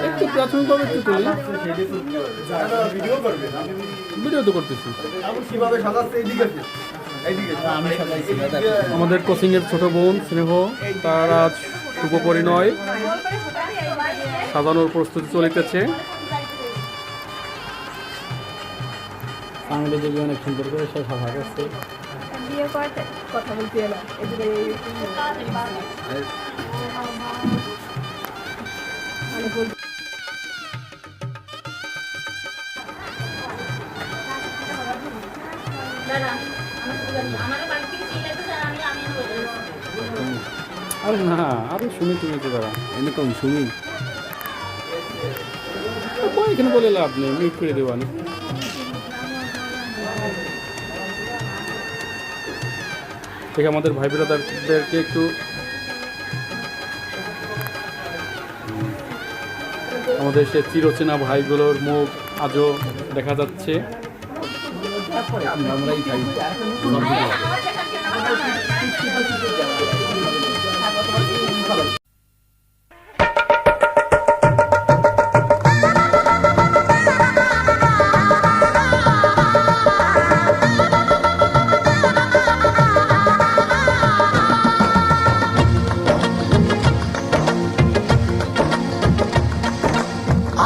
একটু প্রাথমিকভাবে একটু তুলি, ভিডিও তো করতেছি। আমাদের কোচিংয়ের ছোট বোন স্নেহ, তার আজ শুভ পরিণয়, সাজানোর প্রস্তুতি চলিতেছে। বাংলা দিদি অনেক সুন্দর করে সে সভা করছে। কথা বলতে এলাম আরে না, আরে শুনি তুমি তো দাঁড়া এরকম শুনি এখানে বলে লাভ নেই, মিউট করে দেবো আমি। ঠিক আমাদের ভাই ব্রাদারদেরকে একটু আমাদের সে চিরচেনা ভাইগুলোর মুখ আজও দেখা যাচ্ছে। আমরাই খাই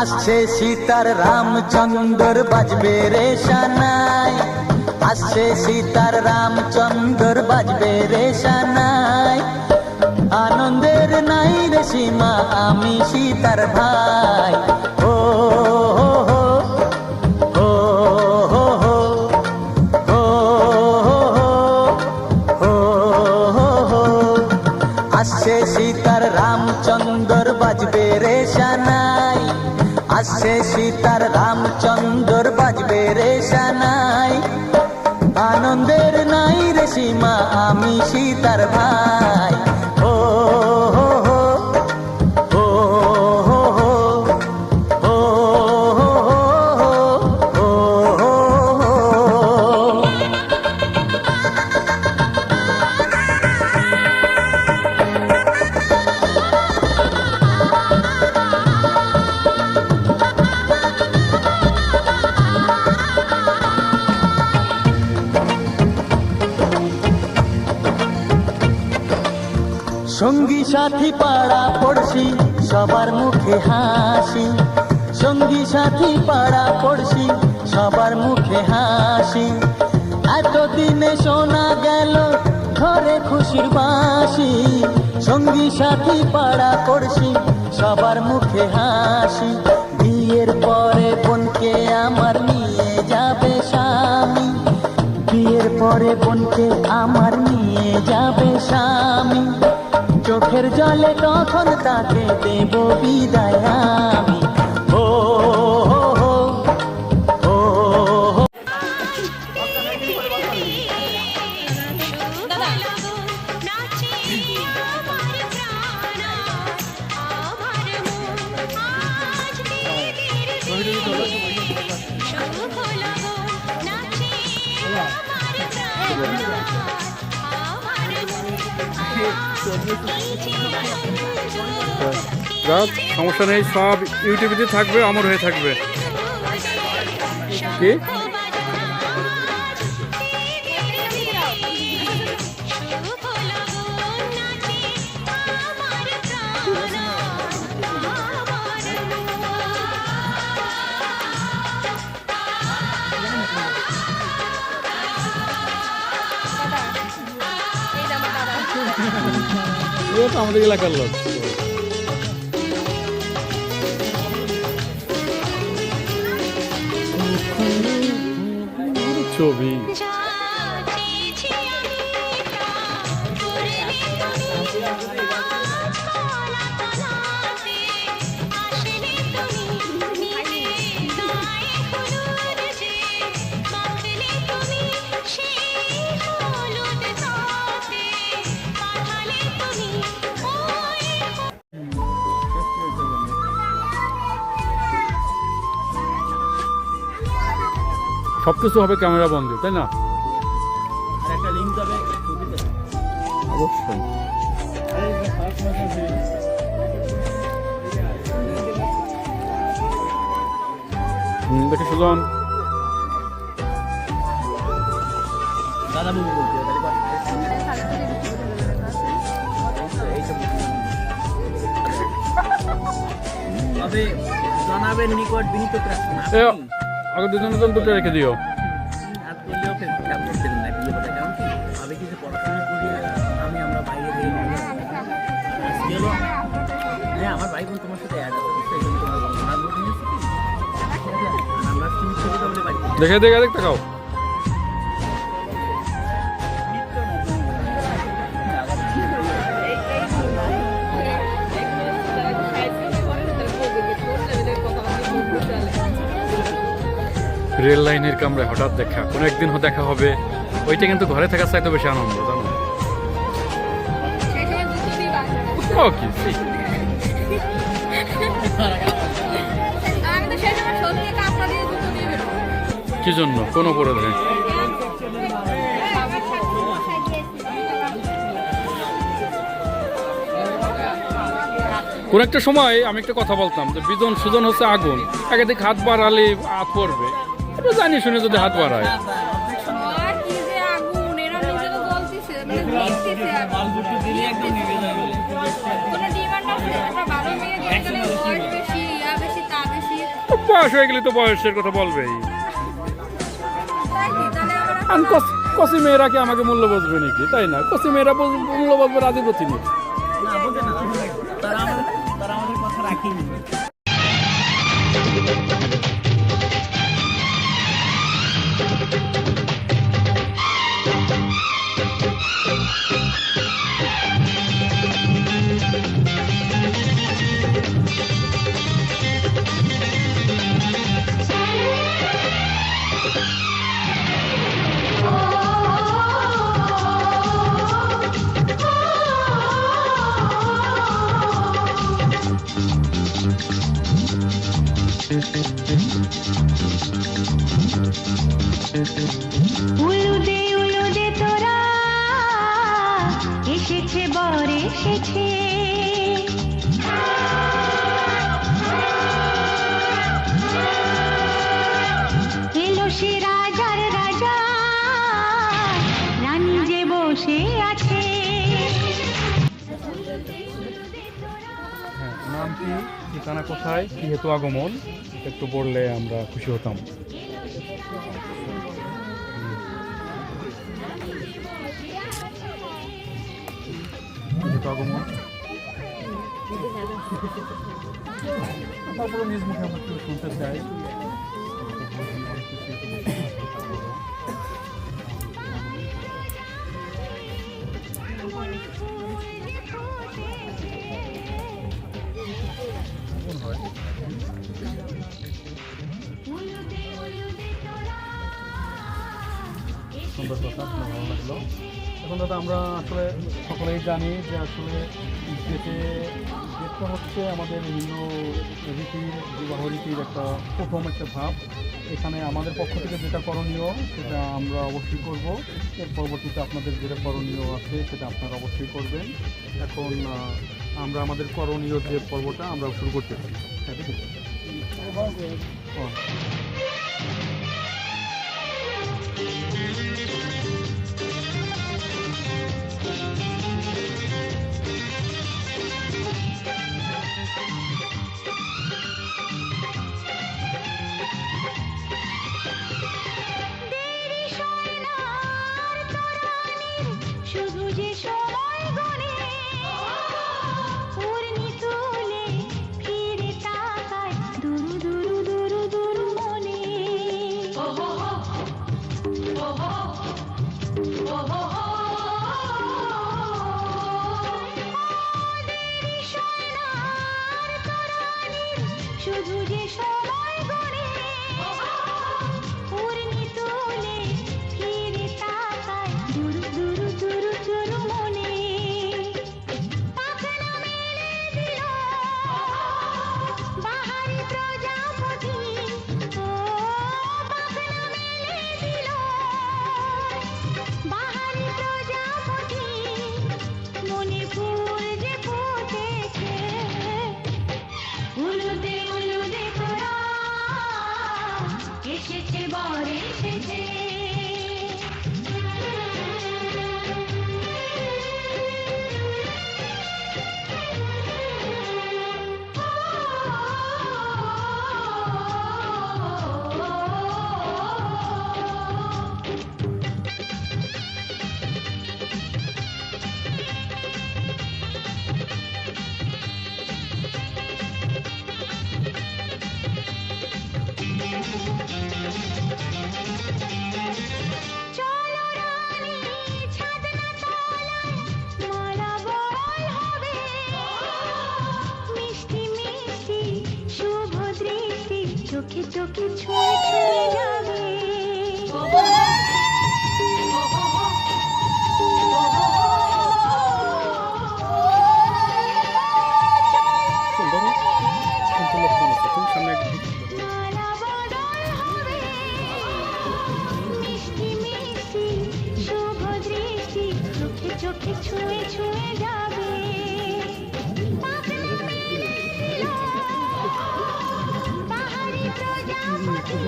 আসছে সীতার রামচন্দ্র বাজবে রে সানাই, আসছে সীতার রামচন্দ্র বাজবে রে সানাই। আনন্দের নাই রে সীমা আমি সীতার ভাই। ও হো হো ও হো হো ও হো হো হো। আসছে সীতার রামচন্দ্র বাজবে রে সানাই, আসছে সীতার রামচন্দ্র বাজবে রে সানাই। আনন্দের নাই রে সীমা আমি সীতার ভাই। ও হো হো ও হো হো ও হো হো ও হো। সঙ্গী সাথী পাড়া পড়শি সবার মুখে হাসি, সঙ্গী সাথী পাড়া পড়শি সবার মুখে হাসি। এতদিনে শোনা গেল ঘরে খুশির বাঁশি, সঙ্গী সাথী পাড়া পড়শি সবার মুখে হাসি। বিয়ের পরে বোনকে আমার নিয়ে যাবে স্বামী, বিয়ের পরে বোনকে আমার নিয়ে যাবে স্বামী। চোখের জলে তখন তাকে দেব বিদায় আমি। ও হো হো ও হো। সমস্যা নেই, সব ইউটিউবে থাকবে, অমর হয়ে থাকবে। কি আমাদের এলাকার লোক ছবি সবকিছু হবে ক্যামেরা বন্ধ, তাই না? অবশ্যই। দেখি সুজন দাদা মুভি বলতে তবে জানাবেন নিকট বিনীত প্রার্থনা আগে দুজনের জন্য দুটো রেখে দিও। আর করলেও কাজ করতেন না বিয়ে বলে কারণ কি আমি কিছু পড়াশোনা করি আমরা বাইরে গিয়ে আজকে হলো হ্যাঁ আমার ভাই বোন তোমার সাথে অ্যাড আছে সেই জন্য তোমার আমার বোন নিয়েছি আমরা তিন ছবি তাহলে বাড়ি দেখে দেখে দেখতে খাও। রেল লাইনের কামরায় হঠাৎ দেখা, কোনো একদিন দেখা হবে, ওইটা কিন্তু ঘরে থাকার চাইতে বেশি আনন্দ, জানো? ওকে কি জন্য কোন অপরাধে? কোন একটা সময় আমি একটা কথা বলতাম যে বিজন সুজন হচ্ছে আগুন, একাধিক হাত বাড়ালে হাত পড়বে, এটা জানি শুনে যদি হাত বাড়ায়। বয়স হয়ে গেলে তো বয়সের কথা বলবেই। কচি মেয়েরা কি আমাকে মূল্য বুঝবে নাকি? তাই না, কচি মেয়েরা মূল্য বুঝবে রাজি প্রতিনিধি। তারা আমাদের কথা রাখেনি। উলুদে তোরা এসেছে বর এসেছে, এলো সে রাজার রাজা, রানী যে বসে আছে। নাম কি, ঠিকানা কোথায়, কি হেতু আগমন, একটু বললে আমরা খুশি হতাম। আগমন তারপরে নিজ মুখে আমরা একটু শুনতে চাই। সুন্দর কথা, ভালো লাগলো। এখন দাদা আমরা আসলে সকলেই জানি যে আসলে গেটটা হচ্ছে আমাদের হিন্দু রীতির, বিবাহ রীতির প্রথম একটা ধাপ। এখানে আমাদের পক্ষ থেকে যেটা করণীয় সেটা আমরা অবশ্যই করব, এর পরবর্তীতে আপনাদের যেটা করণীয় আছে সেটা আপনারা অবশ্যই করবেন। এখন আমরা আমাদের করণীয় যে পর্বটা আমরা শুরু করতে পারি। হ্যাঁ ঠিক আছে। শুধু যে সময় গনে পূর্ণি তুলে ফিরে তাকায় দুরু দুরু দুরু দুরু মনে। শুধু যে সময় গনে পূর্ণি তুলে ফিরে তাকায় দুরু দুরু দুরু দুরু মনে। পাখনা মেলে দিল বাহারি প্রজাপতি, ও পাখনা মেলে দিল বাহারি প্রজাপতি, মনে ফুল যে ফুল চোখে চোখে ছুঁয়ে ছুঁয়ে যাবে মালা বদল হবে মিষ্টি মিষ্টি শুভ দৃষ্টি চোখে চোখে ছুঁয়ে ছুঁয়ে যাবে পাখি মিলিল পাহাড়ি প্রজাপতি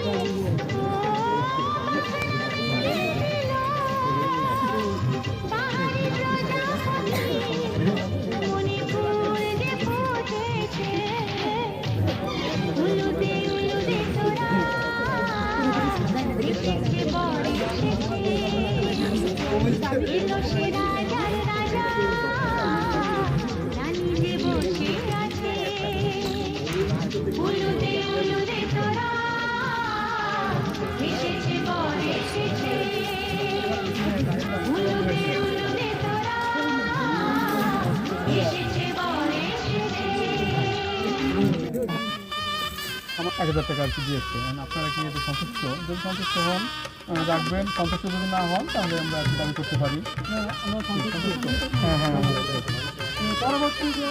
পাহাড়ি প্রজাপতি মনে ফুল যে ফুটেছে উলুদে উলুদে তোরা এসেছে বর এসেছে এলো সে রাজার রাজা রানী যে বসে আছে উলুদে উলুদে তোরা এসেছে বর এসেছে উলুদে উলুদে তোরা এসেছে বর এসেছে 1000 টাকা আর কি দিয়েছে। আপনারা কি এতে সন্তুষ্ট? যদি সন্তুষ্ট হন রাখবেন, সন্তুষ্ট যদি না হন তাহলে আমরা একটু দাবি করতে পারি। আমরা সন্তুষ্ট। হ্যাঁ হ্যাঁ পরবর্তী যে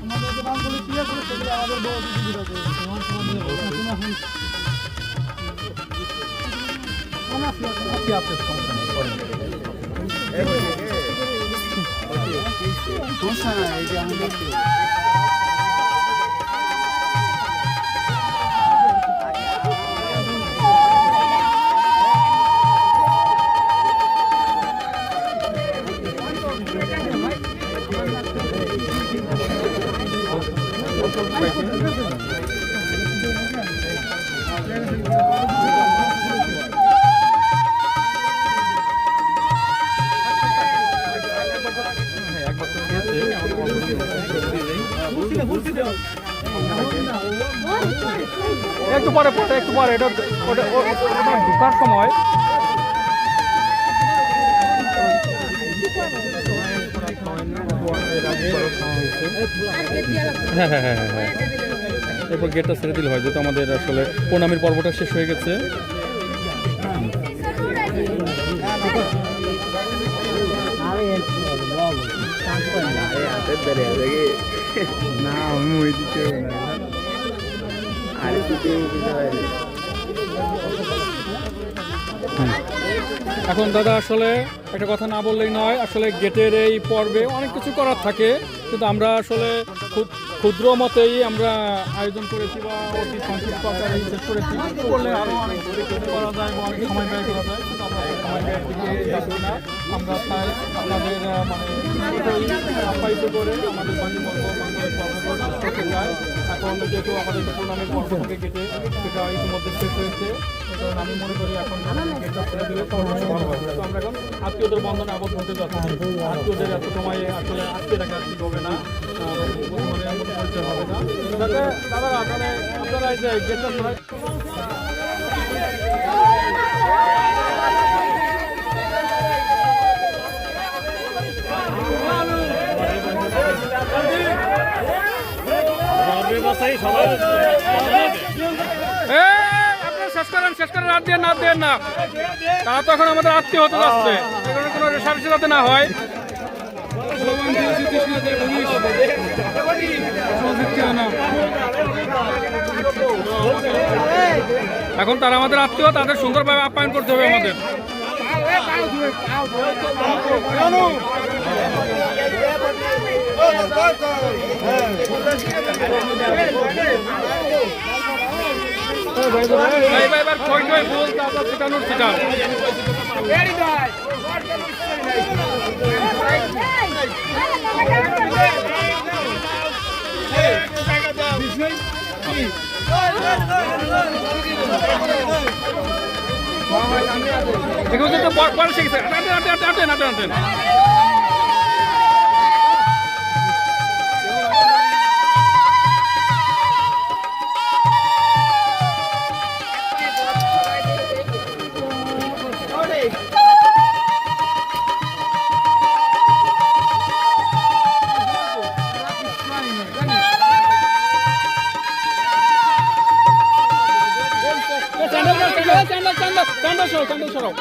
আমাদের যে দামগুলো ক্লিয়ার করে সেগুলো আমাদের বড় কিছু দিতে হবে। একটু পরে এটা ওটা ঢোকার সময় হ্যাঁ হ্যাঁ হ্যাঁ হ্যাঁ এরপর গেটটা ছেড়ে দিলে হয়, যেহেতু আমাদের আসলে প্রণামীর পর্বটা শেষ হয়ে গেছে। না আমি ওই দিকে এখন দাদা আসলে একটা কথা না বললেই নয়, আসলে গেটের এই পর্বে অনেক কিছু করার থাকে, কিন্তু আমরা আসলে খুব ক্ষুদ্র মতেই আমরা আয়োজন করেছি বা অতি সংক্ষিপ্ত আকারে শেষ করেছি। করলে আরও অনেক কিছু করা যায় বা অনেক সময় ব্যয় করা যায়, কিন্তু আমরা সময় ব্যয়ের দিকে যাচ্ছি না। আমরা চাই আপনাদের আপ্যায়িত করে আমাদের বাণীবর্গ বাংলাদেশ করতে চাই। এখন যেহেতু আমাদের প্রণামের পর্ব থেকে গেটে সেটা ইতিমধ্যে শেষ হয়েছে, কারণ আমি মনে করি এখন গেটটা ছেড়ে দিলে সর্বোচ্চ ভালো হয়। তো আমরা এখন আত্মীয়দের বন্ধনে আবদ্ধ হতে যাচ্ছি। আত্মীয়দের এত সময় আসলে আটকে রাখা ঠিক হবে না, পরিচয় হবে না। যাতে দাদারা তাহলে আপনারা এই যে গেটটা শেষ করে রাত দিয়ে না তারা তো এখন আমাদের আত্মীয় হতে যাচ্ছে, এখানে কোনো রেশারেশি যাতে না হয়। এখন তারা আমাদের আত্মীয়, তাদের সুন্দরভাবে আপ্যায়ন করতে হবে আমাদের। এগুলো তো পরে শিখেছে। আটেন স্যান্ডেল সরাও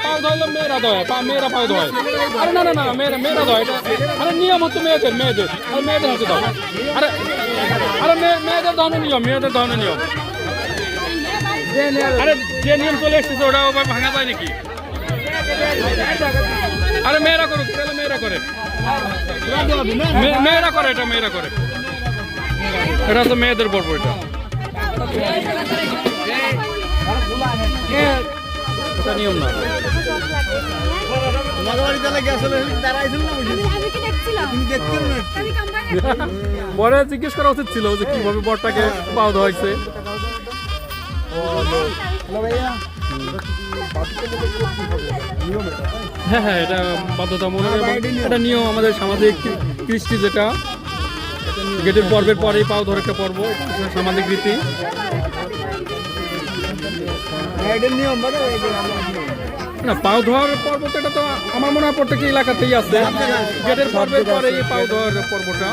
পাও ধরলে মেয়েরা ধয় মেয়েরা পাও ধয় আরে না না না মেয়েরা ধয় এটা আরে নিয়ম হচ্ছে মেয়েদের আরে মেয়েদের হাতে দাও আরে আরে মেয়েদের ধরনের নিয়ম আরে যে নিয়ম চলে এসেছে ওটা আবার ভাঙা যায় নাকি আরে মেয়েরা করুক তাহলে মেয়েরা করে মেয়েরা করে এটা তো মেয়েদের পর্ব এটা নিয়ম না পরে জিজ্ঞেস করা উচিত ছিল যে কিভাবে বরটাকে পাও ধোয়াইছে হ্যাঁ হ্যাঁ এটা বাধ্যতামূলক এবং এটা নিয়ম আমাদের সামাজিক কৃষ্টি যেটা গেটের পর্বের পরেই পাও ধরে একটা পর্ব সামাজিক রীতি না পাও ধোয়ার পর্ব তো এটা তো আমার মনে হয় প্রত্যেক এলাকাতেই আছে গেটের পর্বের পরে এই পাও ধোয়ার পর্বটা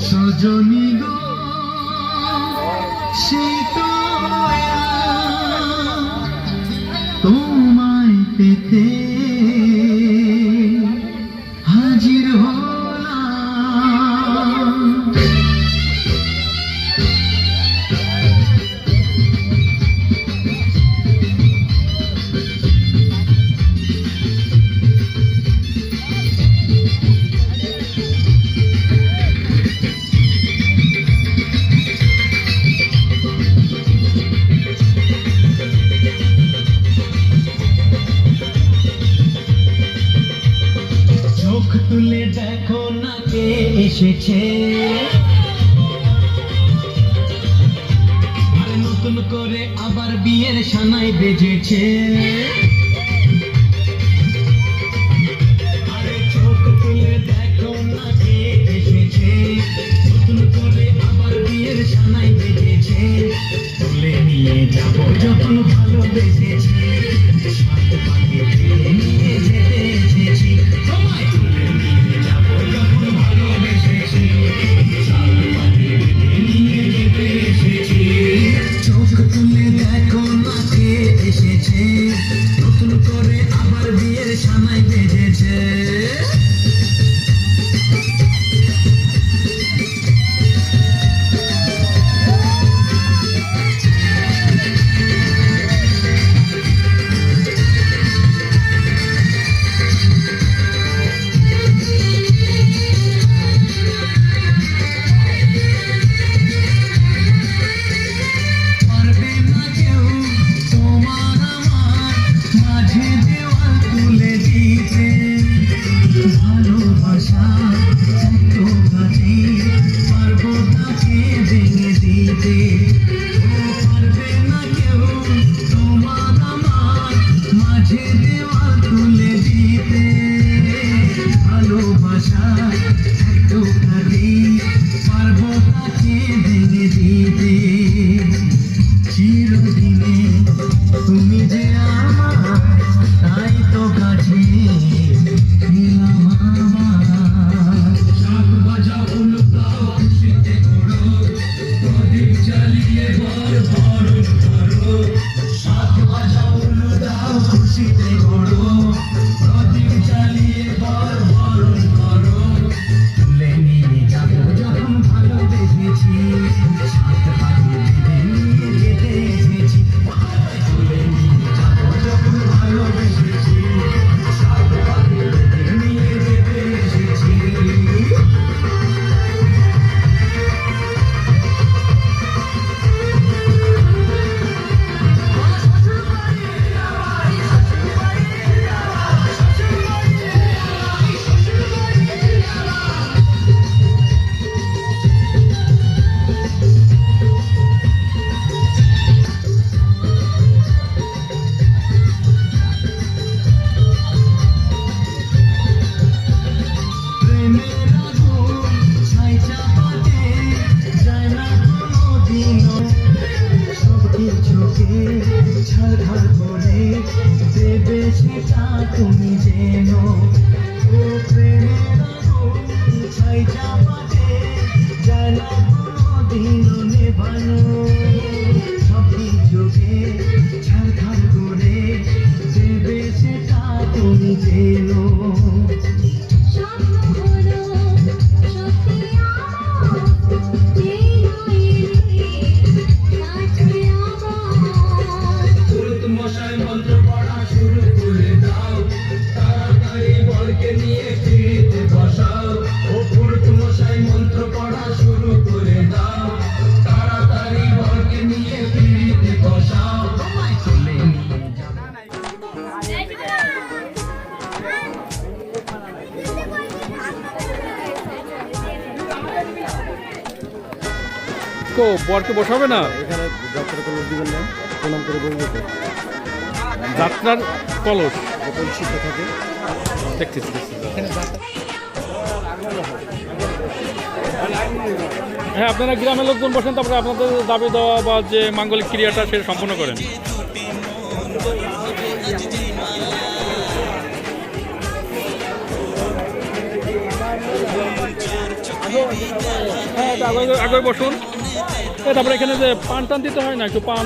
সজনী গো সে তো তোমায় পেতে হাজির হলাম চোখ তুলে দেখো না কে এসেছে আরে নতুন করে আবার বিয়ের সানাই বেজেছে আরে চোখ তুলে দেখো না কে এসেছে নতুন করে আবার বিয়ের সানাই বেজেছে তুলে নিয়ে যাব যখন ভালোবেসেছি সাত পাখি নিয়ে যেতে এসেছি তোমায় তুলে নিয়ে যাব যখন ভালোবেসেছি সাত পাখি নিয়ে যেতে এসেছি চোখ তুলে দেখো না কে এসেছে নতুন করে আবার বিয়ের সানাই বেজেছে প্রেমের আগুন ছাই চাপাতে যায় না কোনোদিনও সব কিছুকে ছাড়খাড় করে দেবে সেটা তুমি যেন ও প্রেমের আগুন ছাই চাপাতে যায় না কোনোদিনও নেভানো সব কিছুকে ছাড়খাড় করে দেবে সেটা তুমি যেন স্বপ্ন হলো সত্যি আমার এই নইলে কাছে আমার পুরুত মশাই মন্ত্র পড়া শুরু করে দাও তাড়াতাড়ি বরকে নিয়ে ফিরিতে বসাও ও পুরুত মশাই মন্ত্র পড়া শুরু করে দাও তাড়াতাড়ি বরকে নিয়ে ফিরিতে বসাও আমায় তুলে নিয়ে যাও তো বরকে বসাবে না এখানে যাত্রা কলস দিবেন না, প্রণাম করে বলবো তো যাত্রার কলস শিখে থাকে। দেখছি হ্যাঁ, আপনারা গ্রামের লোকজন বসেন, তারপরে আপনাদের দাবি দেওয়া বা যে মাঙ্গলিক ক্রিয়াটা সেটা সম্পূর্ণ করেন। হ্যাঁ, এটা আগে বসুন। তারপরে এখানে যে পান টান দিতে হয় না, একটু পান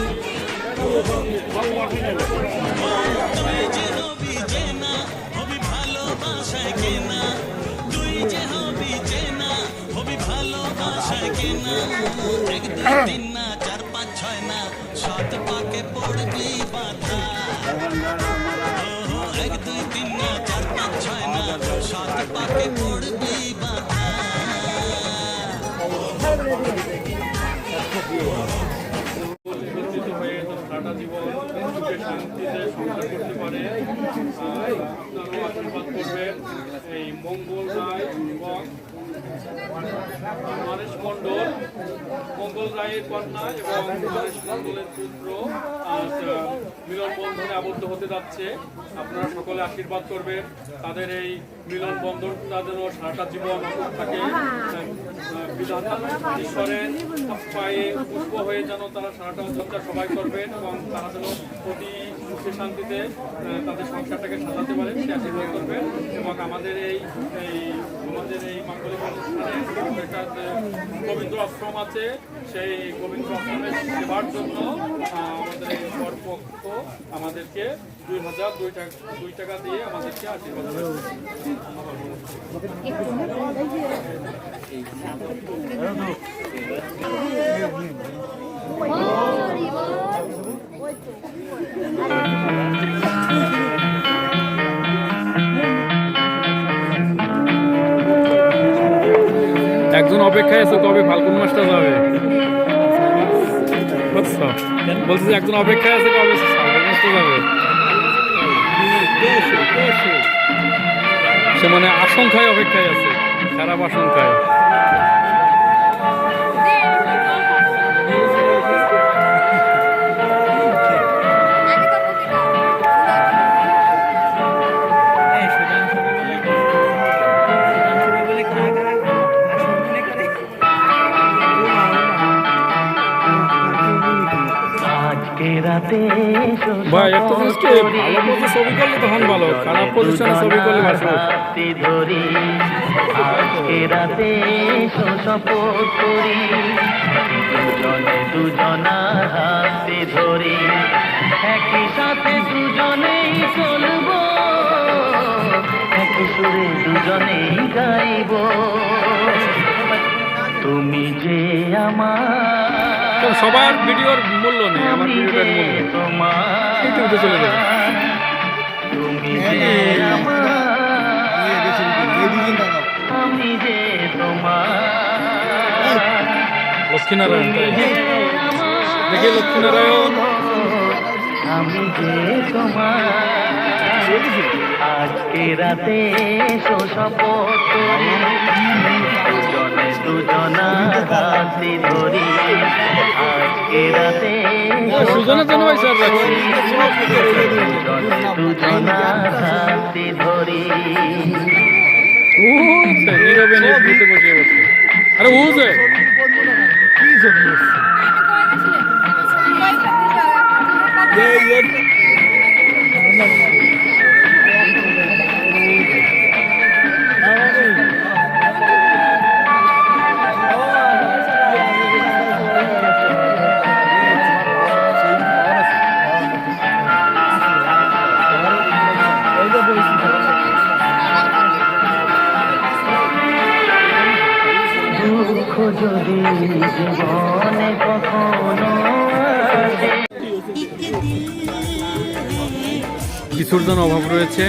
শিক্ষিত হয়ে সারাটা জীবন সুখে শান্তিতে সংসার করতে পারে, আপনারাও আশীর্বাদ করবেন। এই মঙ্গল রায় এবং নরেশ মণ্ডল, মঙ্গল রায়ের কন্যা এবং নরেশ মণ্ডলের পুত্র আজ মিলন বন্ধনে আবদ্ধ হতে যাচ্ছে। আপনারা সকলে আশীর্বাদ করবেন, তাদের এই মিলন বন্ধন তাদেরও সারাটা জীবন অটুট থাকে। বিধাতা ঈশ্বরের পায়ে পুষ্প হয়ে যেন তারা সারাটা অযোধ্যা সবাই করবেন এবং তারা যেন অতি সুখে শান্তিতে তাদের সংসারটাকে সাজাতে পারে সে আশীর্বাদ করবেন। এবং আমাদের এই মাঙ্গলিক অনুষ্ঠানে একটা গোবিন্দ আশ্রম আছে, সেই গোবিন্দ আশ্রমের সেবার জন্য আমাদের এই কর্তৃপক্ষ আমাদেরকে 2002 টাকা দিয়ে আমাদেরকে আশীর্বাদ করবে। একজন অপেক্ষায় আছে, কবে ফাল্গুন মাসটা যাবে। বলছি যে একজন অপেক্ষায় আছে, কবে ফাল্গুন মাসটা যাবে। সে মানে আশঙ্কায় অপেক্ষায় আছে, খারাপ আশঙ্কায়। ভাই একটা জিনিসকে ভালো পথে ছবি করলে তখন ভালো, খারাপ পজিশনে ছবি করলে ভালো। রাতে শপথ করি দুজনে দুজনার হাতে ধরি একই সাথে দুজনেই চলবো একই সুরে দুজনেই গাইব তুমি যে আমার সবার ভিডিওর মূল্য নেই, আমার ভিডিওটার মূল্য ইউটিউবে চলে যাবে। তুমি যে আমার আমি যে তোমার লক্ষ্মীনারায়ণ দেখি, লক্ষ্মীনারায়ণ আমি যে তোমার আজকে রাতে শপথ করি দুজনে দুজনা হাতে ধরি আজকে রাতে সুজনের জন্য ভাই স্যার রাখছি। দুজনে দুজনা হাতে ধরি উঠছে নীরবে নিতে বসে বসে আরে উঠছে কি ছবি এসছে? দুঃখ যদি জীবনে কখনো আসে, কিছুর জন্য অভাব রয়েছে।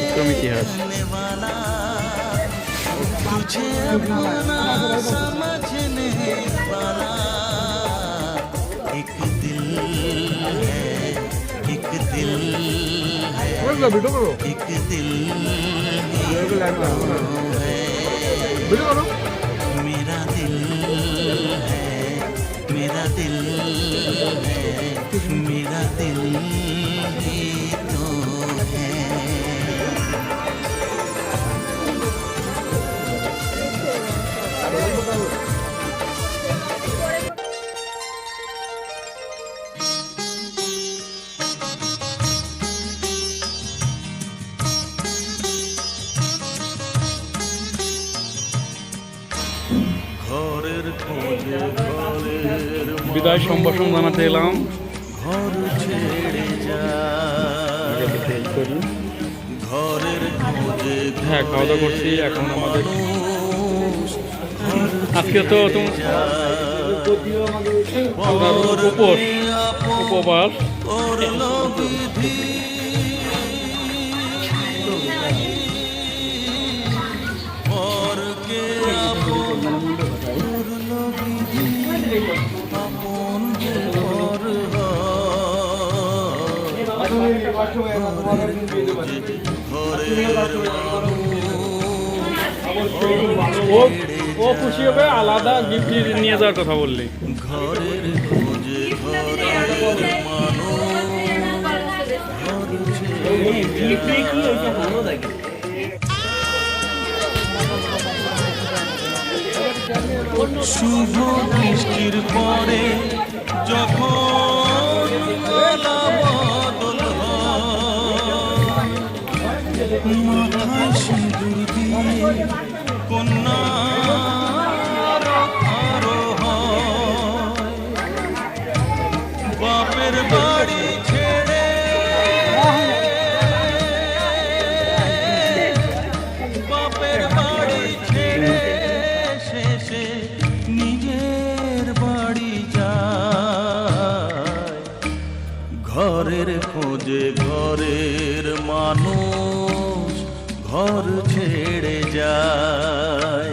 একদম ইতিহাস। বিদায় সম্ভাষণ জানাতে এলাম। হ্যাঁ, খাওয়া দাওয়া করছি। এখন আমাদের আজকে তো উপবাস। ও খুশি হবে, আলাদা গিফট নিয়ে যাওয়ার কথা বললি। শুভ বৃষ্টির পরে যখন আলা বদল হয়, মাথায় সিঁদুর দিয়ে কন্যার আরোহণ, বাপের বাড়ি ছেড়ে বাপের বাড়ি ছেড়ে শেষে নিজের বাড়ি যায়, ঘরের খোঁজে ঘরের মানুষ ঘর ছেড়ে যায়।